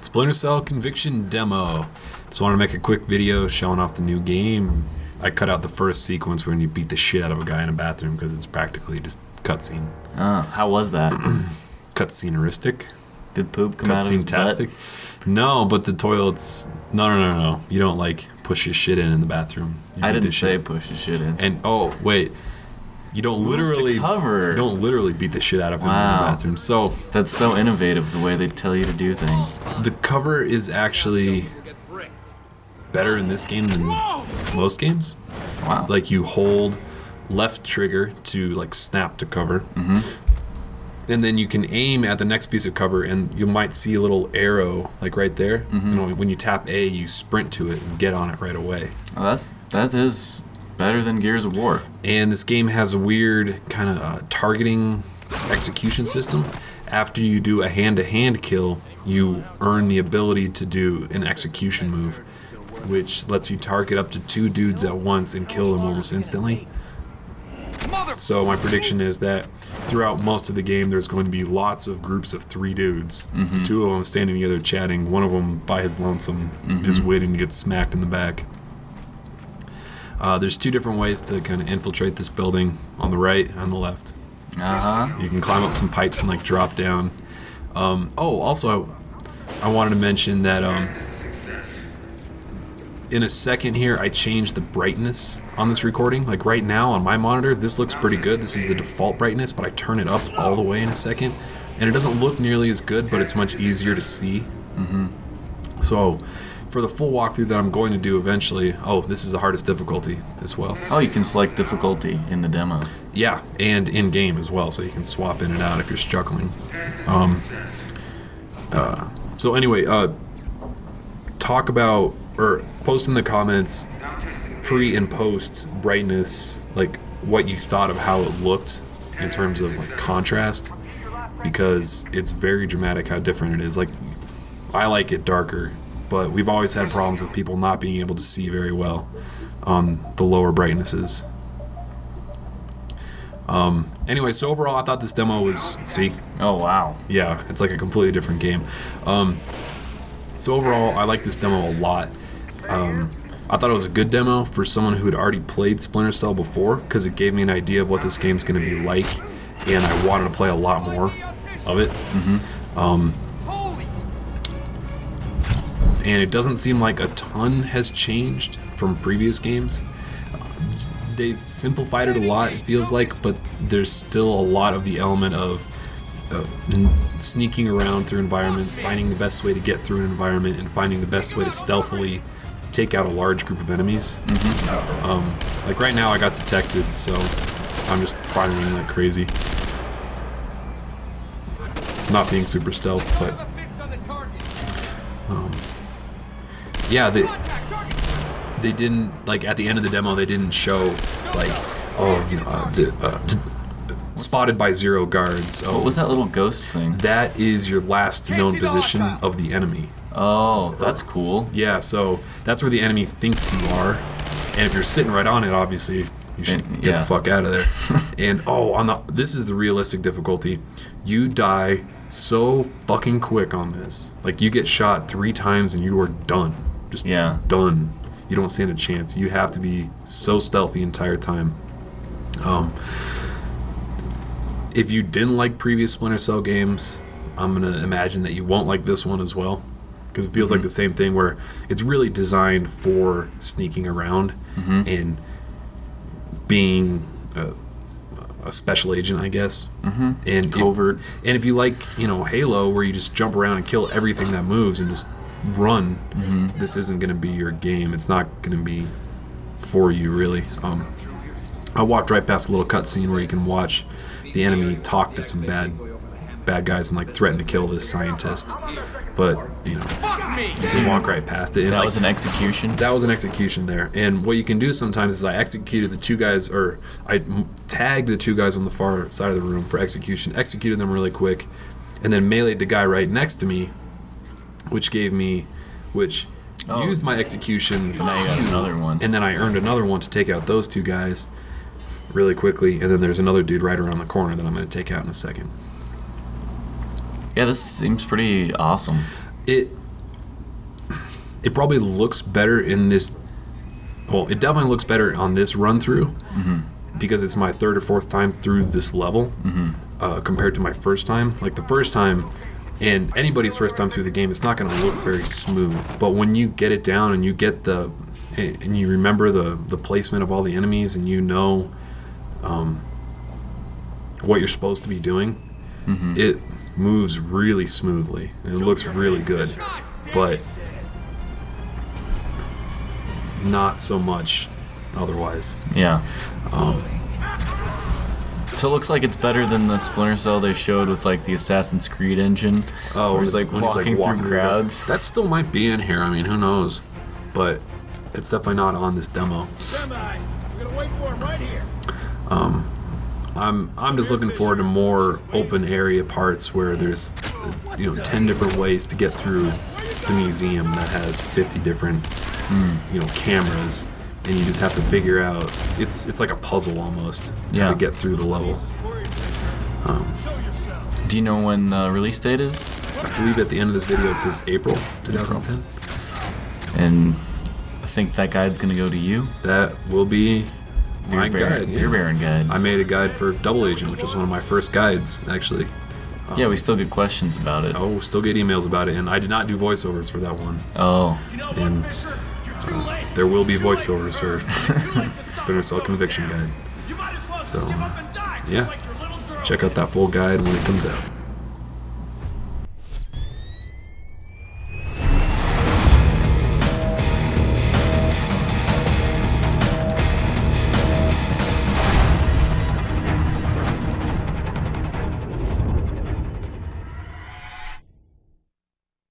Splinter Cell Conviction demo. Just want to make a quick video showing off the new game. I cut out the first sequence when you beat the shit out of a guy in a bathroom because it's practically just cutscene. How was that? Cutscene-eristic. Did poop come out of his butt? No, but the toilets... No. You don't, like, push your shit in the bathroom. I didn't say push your shit in. And, oh, wait. You don't literally... You don't literally beat the shit out of him in the bathroom. So... That's so innovative, the way they tell you to do things. The cover is actually better in this game than most games. Wow. Like, you hold left trigger to, like, snap to cover. Mm-hmm. And then you can aim at the next piece of cover, and you might see a little arrow, like right there. Mm-hmm. You know, when you tap A, you sprint to it and get on it right away. Well, that is better than Gears of War. And this game has a weird kind of targeting execution system. After you do a hand-to-hand kill, you earn the ability to do an execution move, which lets you target up to 2 dudes at once and kill them almost instantly. So my prediction is that throughout most of the game, there's going to be lots of groups of 3 dudes. Mm-hmm. 2 of them standing together chatting, one of them by his lonesome, just waiting to get smacked in the back. There's 2 different ways to kind of infiltrate this building, on the right and on the left. Uh-huh. You can climb up some pipes and like drop down. Also, I wanted to mention that in a second here, I changed the brightness on this recording. Like right now on my monitor, this looks pretty good. This is the default brightness, but I turn it up all the way in a second, and it doesn't look nearly as good, but it's much easier to see. Mm-hmm. So for the full walkthrough that I'm going to do eventually, this is the hardest difficulty as well. Oh, you can select difficulty in the demo. Yeah, and in-game as well, so you can swap in and out if you're struggling. So anyway, talk about, or post in the comments pre and post brightness, like what you thought of how it looked in terms of like contrast, because it's very dramatic how different it is. Like, I like it darker, but we've always had problems with people not being able to see very well on the lower brightnesses. Anyway, so overall I thought this demo was, Oh, wow. yeah, it's like a completely different game. So overall, I like this demo a lot. I thought it was a good demo for someone who had already played Splinter Cell before, because it gave me an idea of what this game's going to be like, and I wanted to play a lot more of it. Mm-hmm. And it doesn't seem like a ton has changed from previous games. They've simplified it a lot, it feels like, but there's still a lot of the element of sneaking around through environments, finding the best way to get through an environment, and finding the best way to stealthily take out a large group of enemies. Mm-hmm. Like right now I got detected, so I'm just firing like crazy. Not being super stealth, but yeah, they didn't, like at the end of the demo, they didn't show like, spotted by 0 guards. What was that little ghost thing? That is your last known position of the enemy. Oh, that's cool. Yeah, so that's where the enemy thinks you are, and if you're sitting right on it, obviously you should get the fuck out of there. And this is the realistic difficulty. You die so fucking quick on this. Like, you get shot 3 times and you are done. Just done. You don't stand a chance. You have to be so stealthy the entire time. If you didn't like previous Splinter Cell games, I'm going to imagine that you won't like this one as well, because it feels like the same thing where it's really designed for sneaking around and being a special agent, I guess. And covert. And if you like, Halo, where you just jump around and kill everything that moves and just run, this isn't going to be your game. It's not going to be for you, really. I walked right past a little cutscene where you can watch the enemy talk to some bad guys and like threaten to kill this scientist, but you just walk right past it. And, that was an execution? That was an execution there. And what you can do sometimes is I executed the 2 guys, or I tagged the 2 guys on the far side of the room for execution, executed them really quick, and then meleeed the guy right next to me, which used my execution. But now you got another one. And then I earned another one to take out those 2 guys really quickly, and then there's another dude right around the corner that I'm going to take out in a second. Yeah, this seems pretty awesome. It probably looks better in this. Well, it definitely looks better on this run through because it's my third or fourth time through this level compared to my first time. Like the first time, and anybody's first time through the game, it's not going to look very smooth. But when you get it down and you get and you remember the placement of all the enemies, and you know what you're supposed to be doing, it moves really smoothly and it looks really good. But not so much otherwise. Yeah. So it looks like it's better than the Splinter Cell they showed with like the Assassin's Creed engine. Oh, where he's like walking through crowds. That still might be in here. I mean, who knows? But it's definitely not on this demo. We're gonna wait for him right here. I'm just looking forward to more open area parts where there's 10 different ways to get through the museum that has 50 different cameras, and you just have to figure out it's like a puzzle almost how to get through the level. Do you know when the release date is? I believe at the end of this video it says April 2010. And I think that guide's gonna go to you. That will be my guide. Beer Baron guide. I made a guide for Double Agent, which was one of my first guides, actually. Yeah, we still get questions about it. Oh, still get emails about it, and I did not do voiceovers for that one. Oh. And there will be voiceovers for Splinter Cell Conviction Guide. So, yeah, check out that full guide when it comes out.